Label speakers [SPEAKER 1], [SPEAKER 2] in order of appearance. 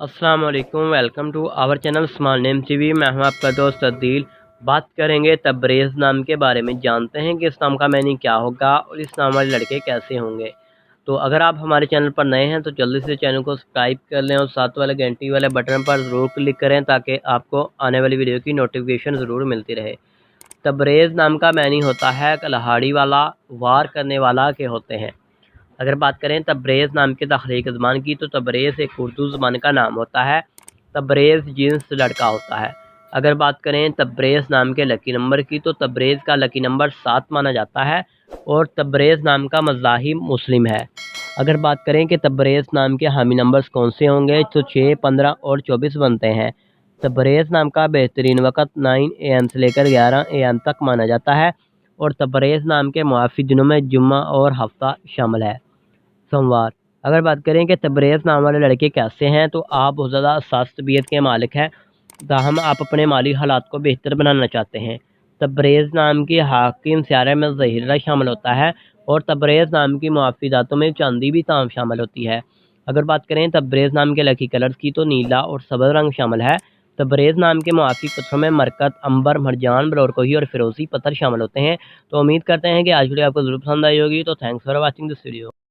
[SPEAKER 1] अस्सलाम वालेकुम, welcome to our channel small name TV. मैं हूं आपका दोस्त अदील। बात करेंगे तब्रेज़ नाम के बारे में। जानते हैं कि इस नाम का मीनिंग क्या होगा और इस नाम वाले लड़के कैसे होंगे। तो अगर आप हमारे चैनल पर नए हैं तो जल्दी से चैनल को सब्सक्राइब कर लें और साथ वाले घंटी वाले बटन पर ज़रूर क्लिक करें ताकि आपको आने वाली वीडियो की नोटिफिकेशन ज़रूर मिलती रहे। तब्रेज़ नाम का मीनिंग होता है कल्हाड़ी वाला, वार करने वाला के होते हैं। अगर बात करें तब्रेज़ नाम के तख्लीक ज़बान की तो तब्रेज़ एक उर्दू ज़बान का नाम होता है। तब्रेज़ जिन्स लड़का होता है। अगर बात करें तब्रेज़ नाम के लकी नंबर की तो तब्रेज़ का लकी नंबर 7 माना जाता है और तब्रेज़ नाम का मज़ाहिब मुस्लिम है। अगर बात करें कि तब्रेज़ नाम के हामी नंबर्स कौन से होंगे तो 6, 15 और 24 बनते हैं। तब्रेज़ नाम का बेहतरीन वक़्त 9 AM से लेकर 11 AM तक माना जाता है और तब्रेज़ नाम के मुआफ़ी दिनों में जुम्मा और हफ्ता शामिल है। सोमवार। अगर बात करें कि तब्रेज़ नाम वाले लड़के कैसे हैं तो आप बहुत ज़्यादा साज़ तबीयत के मालिक हैं, ताहम आप अपने माली हालात को बेहतर बनाना चाहते हैं। तब्रेज़ नाम की हाकिम सियारे में ज़हीरा शामिल होता है और तब्रेज़ नाम की मुआफ़िज़ातों में चांदी भी ताम शामिल होती है। अगर बात करें तब्रेज़ नाम के लकी कलर्स की तो नीला और सब्ज़ रंग शामिल है। तब्रेज़ नाम के मुआफ़ी पत्थरों में मरकत, अंबर, मरजान, बलौरकोही और फ़िरोज़ी पत्थर शामिल होते हैं। तो उम्मीद करते हैं कि आज वीडियो आपको ज़रूर पसंद आई होगी। तो thanks for watching this video.